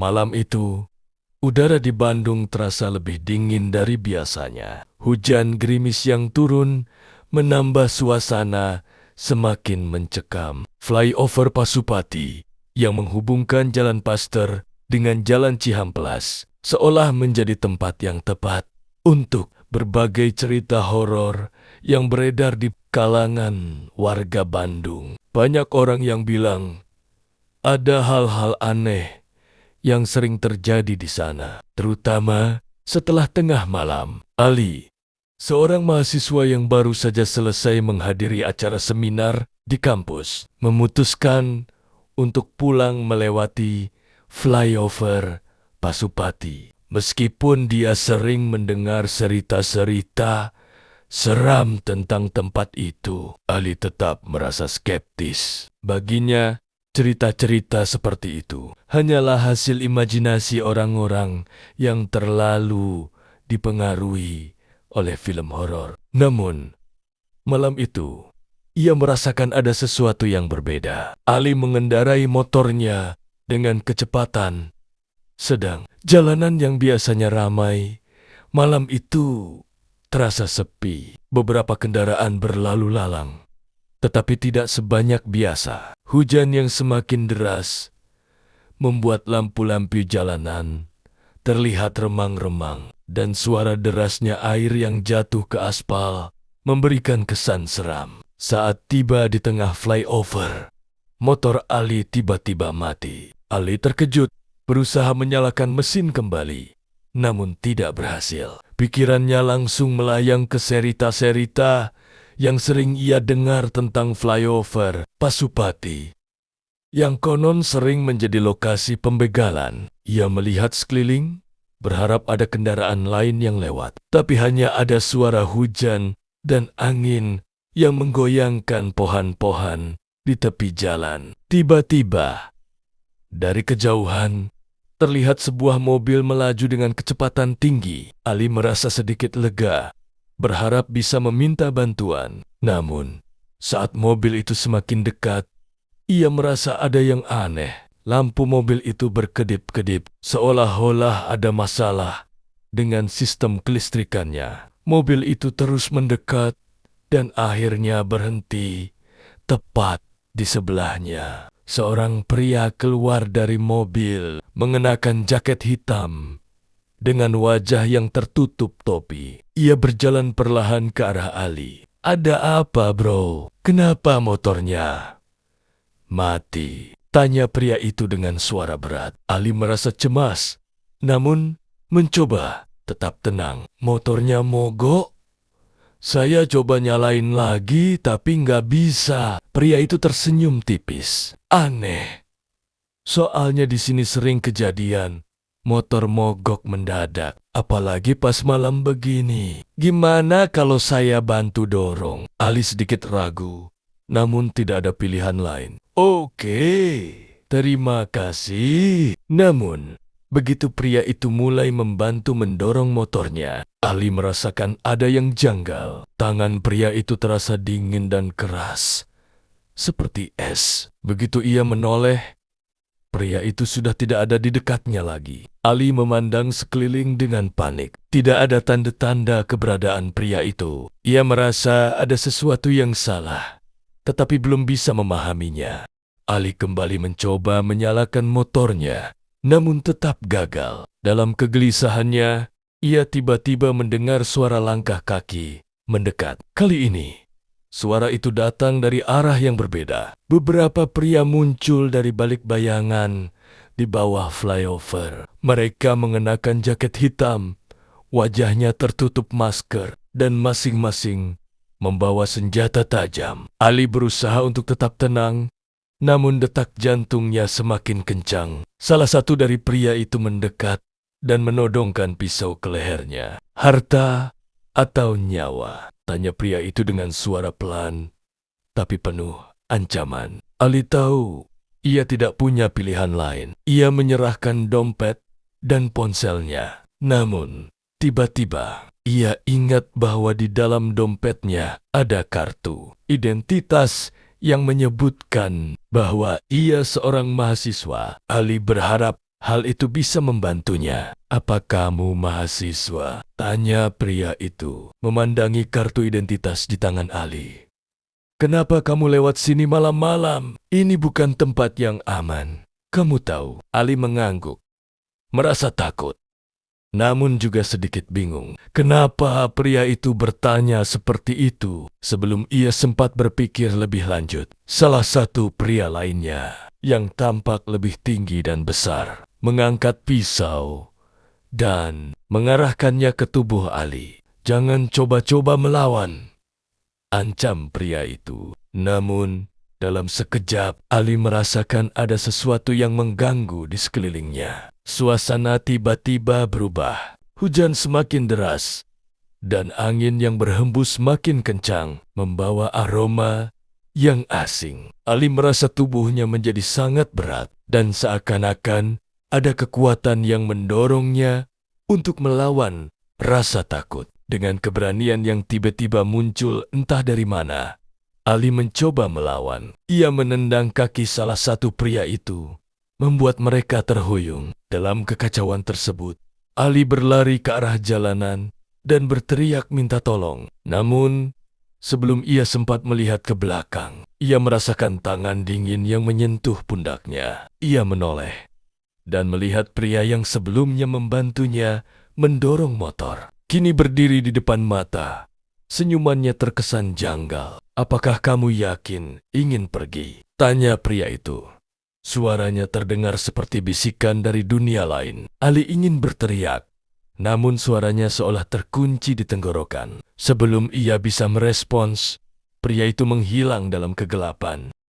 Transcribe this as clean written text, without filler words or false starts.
Malam itu, udara di Bandung terasa lebih dingin dari biasanya. Hujan gerimis yang turun menambah suasana semakin mencekam. Flyover Pasupati yang menghubungkan Jalan Paster dengan Jalan Cihamplas seolah menjadi tempat yang tepat untuk berbagai cerita horor yang beredar di kalangan warga Bandung. Banyak orang yang bilang ada hal-hal aneh yang sering terjadi di sana, terutama setelah tengah malam. Ali, seorang mahasiswa yang baru saja selesai menghadiri acara seminar di kampus, memutuskan untuk pulang melewati flyover Pasupati. Meskipun dia sering mendengar cerita-cerita seram tentang tempat itu, Ali tetap merasa skeptis. Baginya, cerita-cerita seperti itu hanyalah hasil imajinasi orang-orang yang terlalu dipengaruhi oleh film horor. Namun, malam itu, ia merasakan ada sesuatu yang berbeda. Ali mengendarai motornya dengan kecepatan sedang. Jalanan yang biasanya ramai, malam itu terasa sepi. Beberapa kendaraan berlalu lalang, tetapi tidak sebanyak biasa. Hujan yang semakin deras membuat lampu-lampu jalanan terlihat remang-remang, dan suara derasnya air yang jatuh ke aspal memberikan kesan seram. Saat tiba di tengah flyover, motor Ali tiba-tiba mati. Ali terkejut, berusaha menyalakan mesin kembali, namun tidak berhasil. Pikirannya langsung melayang ke cerita-cerita yang sering ia dengar tentang flyover Pasupati, yang konon sering menjadi lokasi pembegalan. Ia melihat sekeliling, berharap ada kendaraan lain yang lewat, tapi hanya ada suara hujan dan angin yang menggoyangkan pohon-pohon di tepi jalan. Tiba-tiba, dari kejauhan, terlihat sebuah mobil melaju dengan kecepatan tinggi. Ali merasa sedikit lega, berharap bisa meminta bantuan. Namun, saat mobil itu semakin dekat, ia merasa ada yang aneh. Lampu mobil itu berkedip-kedip, seolah-olah ada masalah dengan sistem kelistrikannya. Mobil itu terus mendekat dan akhirnya berhenti tepat di sebelahnya. Seorang pria keluar dari mobil mengenakan jaket hitam dengan wajah yang tertutup topi. Ia berjalan perlahan ke arah Ali. "Ada apa, bro? Kenapa motornya mati?" tanya pria itu dengan suara berat. Ali merasa cemas, namun mencoba tetap tenang. "Motornya mogok? Saya coba nyalain lagi, tapi nggak bisa." Pria itu tersenyum tipis. "Aneh. Soalnya di sini sering kejadian motor mogok mendadak, apalagi pas malam begini. Gimana kalau saya bantu dorong?" Ali sedikit ragu, namun tidak ada pilihan lain. "Oke, terima kasih." Namun, begitu pria itu mulai membantu mendorong motornya, Ali merasakan ada yang janggal. Tangan pria itu terasa dingin dan keras, seperti es. Begitu ia menoleh, pria itu sudah tidak ada di dekatnya lagi. Ali memandang sekeliling dengan panik. Tidak ada tanda-tanda keberadaan pria itu. Ia merasa ada sesuatu yang salah, tetapi belum bisa memahaminya. Ali kembali mencoba menyalakan motornya, namun tetap gagal. Dalam kegelisahannya, ia tiba-tiba mendengar suara langkah kaki mendekat. Kali ini, suara itu datang dari arah yang berbeda. Beberapa pria muncul dari balik bayangan di bawah flyover. Mereka mengenakan jaket hitam, wajahnya tertutup masker, dan masing-masing membawa senjata tajam. Ali berusaha untuk tetap tenang, namun detak jantungnya semakin kencang. Salah satu dari pria itu mendekat dan menodongkan pisau ke lehernya. "Harta atau nyawa?" tanya pria itu dengan suara pelan, tapi penuh ancaman. Ali tahu ia tidak punya pilihan lain. Ia menyerahkan dompet dan ponselnya. Namun, tiba-tiba ia ingat bahwa di dalam dompetnya ada kartu identitas yang menyebutkan bahwa ia seorang mahasiswa. Ali berharap hal itu bisa membantunya. Apa kamu mahasiswa? Tanya pria itu, memandangi kartu identitas di tangan Ali. Kenapa kamu lewat sini malam-malam? Ini bukan tempat yang aman. Kamu tahu, Ali mengangguk, merasa takut. Namun juga sedikit bingung, kenapa pria itu bertanya seperti itu. Sebelum ia sempat berpikir lebih lanjut, salah satu pria lainnya, yang tampak lebih tinggi dan besar, mengangkat pisau dan mengarahkannya ke tubuh Ali. Jangan coba-coba melawan, ancam pria itu. Namun, dalam sekejap, Ali merasakan ada sesuatu yang mengganggu di sekelilingnya. Suasana tiba-tiba berubah. Hujan semakin deras, dan angin yang berhembus makin kencang, membawa aroma yang asing. Ali merasa tubuhnya menjadi sangat berat, dan seakan-akan ada kekuatan yang mendorongnya untuk melawan rasa takut. Dengan keberanian yang tiba-tiba muncul entah dari mana, Ali mencoba melawan. Ia menendang kaki salah satu pria itu, membuat mereka terhuyung. Dalam kekacauan tersebut, Ali berlari ke arah jalanan dan berteriak minta tolong. Namun, sebelum ia sempat melihat ke belakang, ia merasakan tangan dingin yang menyentuh pundaknya. Ia menoleh dan melihat pria yang sebelumnya membantunya mendorong motor, kini berdiri di depan mata. Senyumannya terkesan janggal. Apakah kamu yakin ingin pergi? Tanya pria itu. Suaranya terdengar seperti bisikan dari dunia lain. Ali ingin berteriak, namun suaranya seolah terkunci di tenggorokan. Sebelum ia bisa merespons, pria itu menghilang dalam kegelapan.